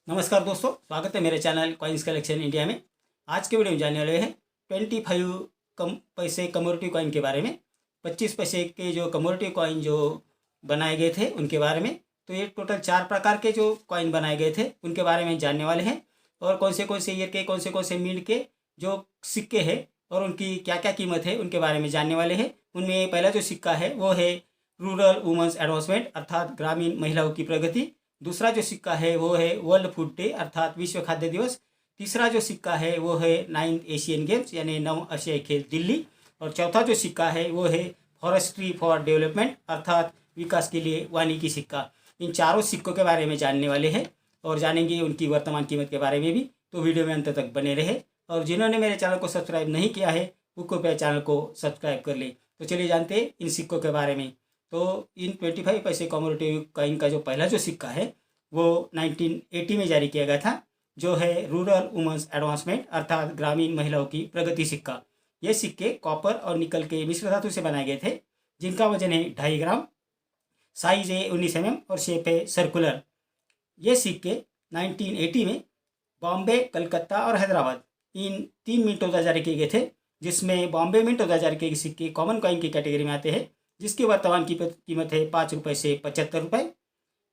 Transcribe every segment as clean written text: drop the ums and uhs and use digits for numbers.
नमस्कार दोस्तों, स्वागत है मेरे चैनल कॉइन्स कलेक्शन इंडिया में। आज के वीडियो में जानने वाले हैं 25 पैसे कमोडिटी कॉइन के बारे में। 25 पैसे के जो कमोडिटी कॉइन जो बनाए गए थे उनके बारे में। तो ये टोटल 4 प्रकार के जो कॉइन बनाए गए थे उनके बारे में जानने वाले हैं, और कौन से ईयर के कौन से मिनट के जो सिक्के हैं और उनकी क्या क्या कीमत है उनके बारे में जानने वाले हैं। उनमें पहला जो सिक्का है वो है रूरल वुमेंस एडवांसमेंट अर्थात ग्रामीण महिलाओं की प्रगति। दूसरा जो सिक्का है वो है वर्ल्ड फूड डे अर्थात विश्व खाद्य दिवस। तीसरा जो सिक्का है वो है 9th एशियन गेम्स यानी 9 एशियाई खेल दिल्ली। और चौथा जो सिक्का है वो है फॉरेस्ट्री फॉर डेवलपमेंट अर्थात विकास के लिए वानिकी सिक्का। इन चारों सिक्कों के बारे में जानने वाले हैं और जानेंगे उनकी वर्तमान कीमत के बारे में भी। तो वीडियो में अंत तक बने रहे, और जिन्होंने मेरे चैनल को सब्सक्राइब नहीं किया है वो कृपया चैनल को सब्सक्राइब कर ले। तो चलिए जानते हैं इन सिक्कों के बारे में। तो इन 25 पैसे कमोडिटी कॉइन का जो पहला जो सिक्का है वो 1980 में जारी किया गया था, जो है रूरल वुमेंस एडवांसमेंट अर्थात ग्रामीण महिलाओं की प्रगति सिक्का। ये सिक्के कॉपर और निकल के मिश्र धातु से बनाए गए थे, जिनका वजन है 2.5 ग्राम, साइज है 19 mm और शेप है सर्कुलर। ये सिक्के 1980 में बॉम्बे, कलकत्ता और हैदराबाद इन 3 मिनटों में जारी किए गए थे, जिसमें बॉम्बे मिनटों में जारी किए सिक्के कॉमन कॉइन की कैटेगरी में आते हैं, जिसकी वर्तमान कीमत है 5 रुपये से 75 रुपये।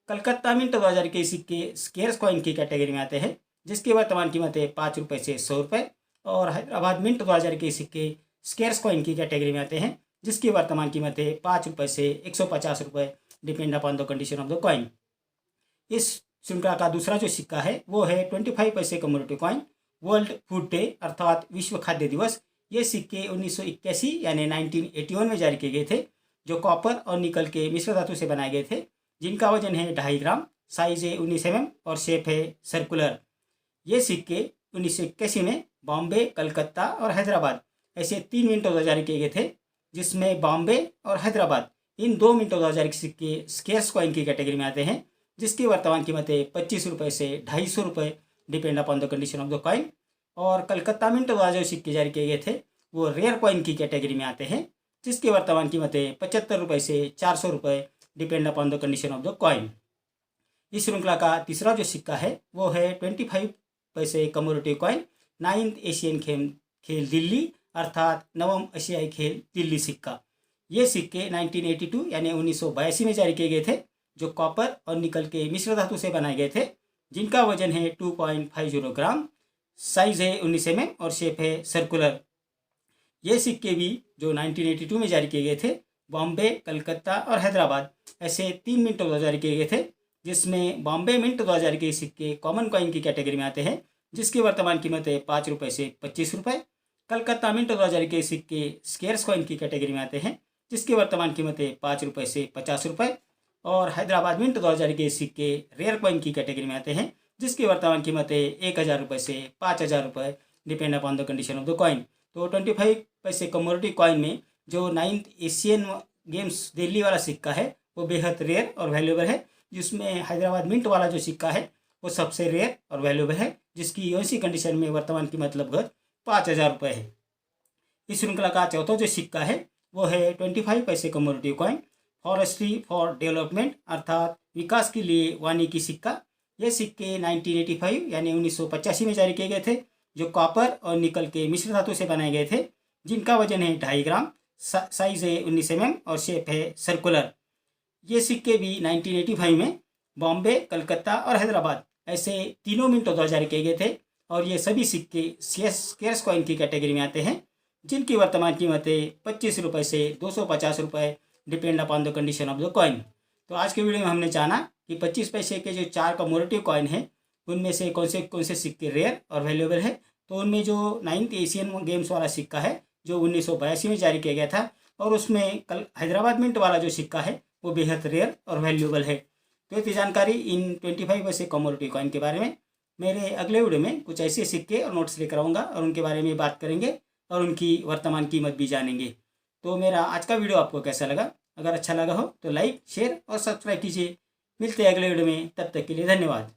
कलकत्ता मिंट 2000 के सिक्के स्केर्स कॉइन की कैटेगरी में आते हैं, जिसकी वर्तमान कीमत है 5 रुपये से 100 रुपये। और हैदराबाद मिंट 2000 के सिक्के स्केर्स कॉइन की कैटेगरी में आते हैं, जिसकी वर्तमान कीमत है 5 रुपये से 150 रुपये, depend upon the condition of the coin. इस श्रृंखला का दूसरा जो सिक्का है वो है 25 पैसे commodity coin world food day अर्थात विश्व खाद्य दिवस। ये सिक्के 1981 यानी 1981 में जारी किए गए थे, जो कॉपर और निकल के मिश्र धातु से बनाए गए थे, जिनका वजन है 2.5 ग्राम, साइज है 19 mm और शेप है सर्कुलर। ये सिक्के 1981 में बॉम्बे, कलकत्ता और हैदराबाद ऐसे 3 मिनटों में जारी किए गए थे, जिसमें बॉम्बे और हैदराबाद इन 2 मिनटों में जारी सिक्के स्केर्स कॉइन की कैटेगरी में आते हैं, जिसकी वर्तमान कीमत है 25 रुपये से 250 रुपये, depend upon the condition of the coin. और कलकत्ता मिंटों में जो सिक्के जारी किए गए थे वो रेयर कॉइन की कैटेगरी में आते हैं, जिसकी वर्तमान कीमत है 75 रुपये से 400 रुपये, depend upon the condition of the coin. इस श्रृंखला का तीसरा जो सिक्का है वो है 25 पैसे कमोडिटी कॉइन 9th एशियन खेल दिल्ली अर्थात 9वीं एशियाई खेल दिल्ली सिक्का। ये सिक्के 1982 यानी 1982 में जारी किए गए थे, जो कॉपर और निकल के मिश्र धातु से बनाए गए थे, जिनका वजन है 2.50 ग्राम, साइज है 19 mm और शेप है सर्कुलर। ये सिक्के भी जो 1982 में जारी किए गए थे बॉम्बे, कलकत्ता और हैदराबाद ऐसे 3 मिनटों में जारी किए गए थे, जिसमें बॉम्बे मिंट 2000 के सिक्के कॉमन कॉइन की कैटेगरी में आते हैं, जिसकी वर्तमान कीमत है 5 रुपये से 25 रुपये। कलकत्ता मिंट 2000 के सिक्के स्केर्स कॉइन की कैटेगरी में आते हैं, जिसकी वर्तमान कीमत है 5 रुपये से 50 रुपये। और हैदराबाद मिंट 2000 के सिक्के रेयर कॉइन की कैटेगरी में आते हैं, जिसकी वर्तमान कीमत है 1000 रुपये से 5000 रुपये, depend upon the condition of the coin. तो 25 पैसे कमोडिटी कॉइन में जो 9th एशियन गेम्स दिल्ली वाला सिक्का है वो बेहद रेयर और वैल्यूएबल है, जिसमें हैदराबाद मिंट वाला जो सिक्का है वो सबसे रेयर और वैल्यूएबल है, जिसकी यूएनसी कंडीशन में वर्तमान कीमत लगभग 5000 रुपये है। इस श्रृंखला का चौथा जो सिक्का है वो है 25 पैसे commodity coin forestry for development अर्थात विकास के लिए वानिकी सिक्का। ये सिक्के 1985 यानी 1985 में जारी किए गए थे, जो कॉपर और निकल के मिश्र धातु से बनाए गए थे, जिनका वजन है 2.5 ग्राम, साइज है 19 mm और शेप है सर्कुलर। ये सिक्के भी 1985 में बॉम्बे, कलकत्ता और हैदराबाद ऐसे तीनों मिनटों में जारी किए गए थे, और ये सभी सिक्के स्केर्स कॉइन की कैटेगरी में आते हैं, जिनकी वर्तमान कीमत है 25 रुपये से 250 रुपये, depend upon the condition of the coin. तो आज के वीडियो में हमने जाना कि 25 पैसे के जो 4 कमोडिटी कॉइन है उनमें से कौन से सिक्के रेयर और वैल्यूएबल है। तो उनमें जो 9th एशियन गेम्स वाला सिक्का है जो 1982 में जारी किया गया था, और उसमें कल हैदराबाद मिंट वाला जो सिक्का है वो बेहद रेयर और वैल्यूएबल है। तो ये थी जानकारी इन 25 पैसे कमोडिटी कॉइन के बारे में। मेरे अगले वीडियो में कुछ ऐसे सिक्के और नोट्स लेकर आऊँगा और उनके बारे में बात करेंगे और उनकी वर्तमान कीमत भी जानेंगे। तो मेरा आज का वीडियो आपको कैसा लगा? अगर अच्छा लगा हो तो लाइक, शेयर और सब्सक्राइब कीजिए। मिलते हैं अगले वीडियो में, तब तक के लिए धन्यवाद।